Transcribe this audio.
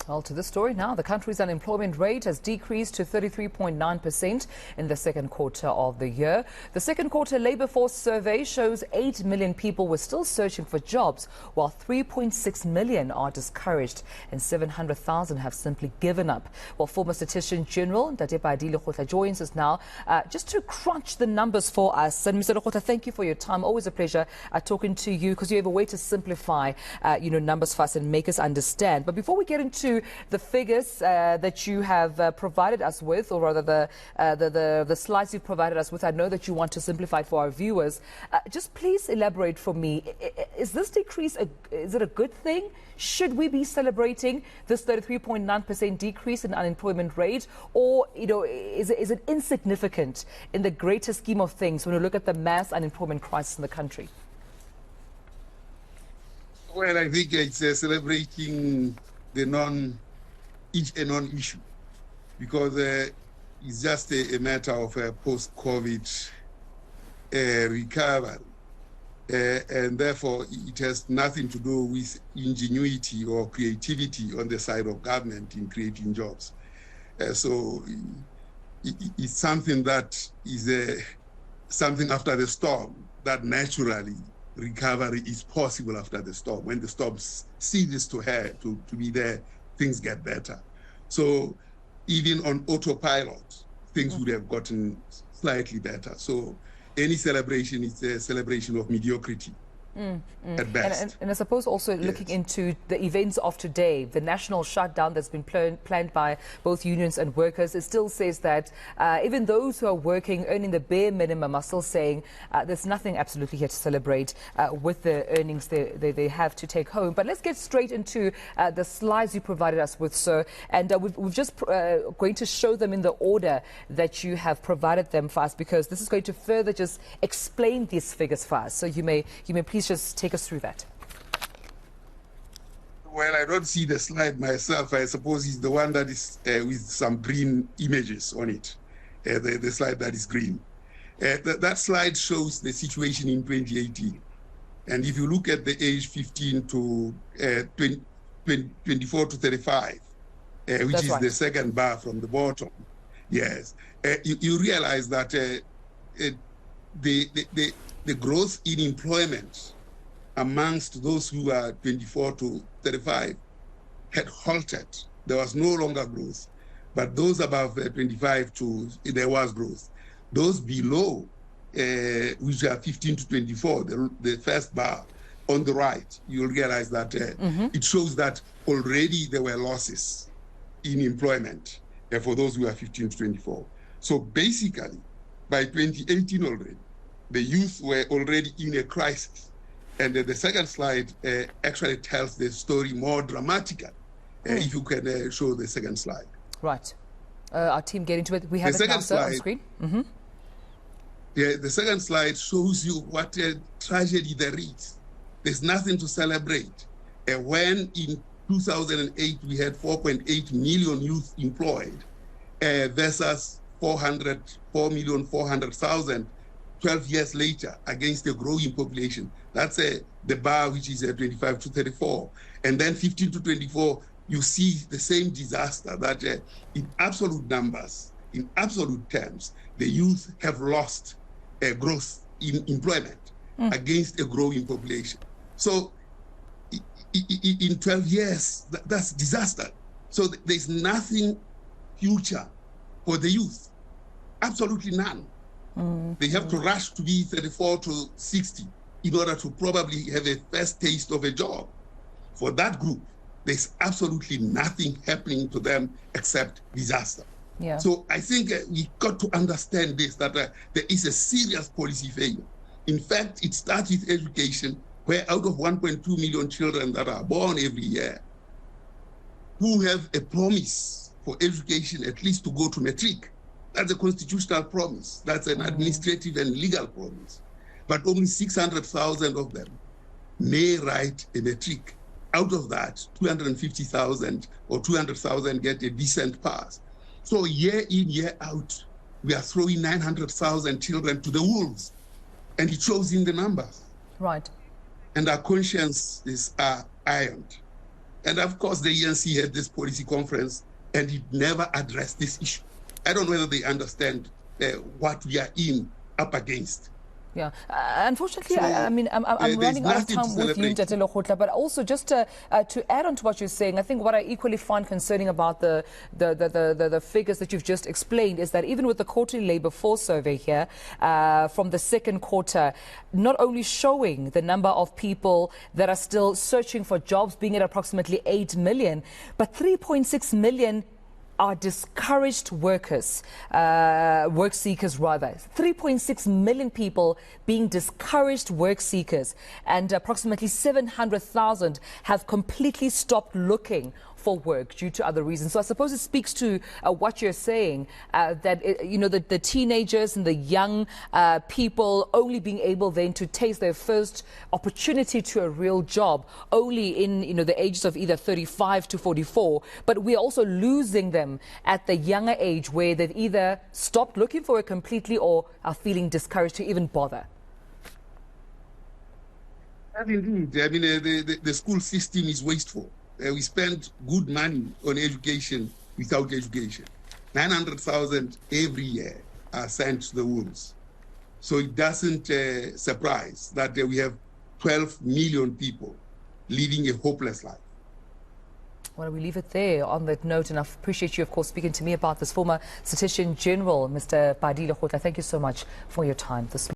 Well, to this story now, the country's unemployment rate has decreased to 33.9% in the second quarter of the year. The second quarter labor force survey shows 8 million people were still searching for jobs, while 3.6 million are discouraged and 700,000 have simply given up. Well, former Statistician-General Pali Lehohla joins us now just to crunch the numbers for us. And Mr. Lehohla, thank you for your time. Always a pleasure talking to you because you have a way to simplify, numbers for us and make us understand. But before we get into the figures that you have provided us with, or rather the slides you've provided us with, I know that you want to simplify for our viewers. Just please elaborate for me. Is this decrease, is it a good thing? Should we be celebrating this 33.9% decrease in unemployment rate, or is it insignificant in the greater scheme of things when we look at the mass unemployment crisis in the country? Well, I think it's celebrating the non-issue, because it's just a matter of post-COVID recovery, and therefore it has nothing to do with ingenuity or creativity on the side of government in creating jobs. So it's something that is something after the storm, that naturally recovery is possible after the storm. When the storms ceases to be there, things get better. So even on autopilot, things would have gotten slightly better. So any celebration is a celebration of mediocrity at best. And I suppose also looking into the events of today, the national shutdown that's been planned by both unions and workers, it still says that even those who are working, earning the bare minimum, are still saying there's nothing absolutely here to celebrate with the earnings they have to take home. But let's get straight into the slides you provided us with, sir. And we've just going to show them in the order that you have provided them for us, because this is going to further just explain these figures for us. So you may please just take us through that. Well, I don't see the slide myself. I suppose it's the one that is with some green images on it, the slide that is green. That slide shows the situation in 2018. And if you look at the age 15 to 24 to 35, which is right, the second bar from the bottom, yes, you realize that the growth in employment amongst those who are 24 to 35 had halted. There was no longer growth. But those above 25 there was growth. Those below, which are 15 to 24, the first bar on the right, you'll realize that it shows that already there were losses in employment for those who are 15 to 24. So basically, by 2018 already, the youth were already in a crisis. And the second slide actually tells the story more dramatically. If you can show the second slide. Right. Our team get into it. We have it now, sir, on screen. Yeah, the second slide shows you what a tragedy there is. There's nothing to celebrate. When in 2008 we had 4.8 million youth employed versus 4,400,000 12 years later against a growing population. That's the bar, which is 25 to 34. And then 15 to 24, you see the same disaster that in absolute numbers, in absolute terms, the youth have lost growth in employment against a growing population. So in 12 years, that's disaster. So there's nothing future for the youth, absolutely none. They have to rush to be 34 to 60 in order to probably have a first taste of a job. For that group, there's absolutely nothing happening to them except disaster. Yeah. So I think we got to understand this, that there is a serious policy failure. In fact, it starts with education, where out of 1.2 million children that are born every year, who have a promise for education, at least to go to matric. That's a constitutional promise. That's an administrative and legal promise. But only 600,000 of them may write a matric. Out of that, 250,000 or 200,000 get a decent pass. So year in, year out, we are throwing 900,000 children to the wolves. And it shows in the numbers. Right. And our consciences are ironed. And of course, the eNCA had this policy conference and it never addressed this issue. I don't know whether they understand what we are up against. Yeah, unfortunately, so, I'm running out of time with you, Tumelo Mothotoane, but also just to add on to what you're saying, I think what I equally find concerning about the figures that you've just explained is that even with the quarterly labour force survey here from the second quarter, not only showing the number of people that are still searching for jobs being at approximately 8 million, but 3.6 million are discouraged workers, work seekers rather. 3.6 million people being discouraged work seekers, and approximately 700,000 have completely stopped looking for work due to other reasons. So I suppose it speaks to what you're saying, that the teenagers and the young people only being able then to taste their first opportunity to a real job only in the ages of either 35 to 44, but we're also losing them at the younger age where they've either stopped looking for it completely or are feeling discouraged to even bother. Indeed, I mean, the school system is wasteful. We spend good money on education without education. 900,000 every year are sent to the wolves. So it doesn't surprise that we have 12 million people living a hopeless life. Well, we leave it there on that note, and I appreciate you, of course, speaking to me about this. Former Statistician-General, Mr. Pali Lehohla, thank you so much for your time this morning.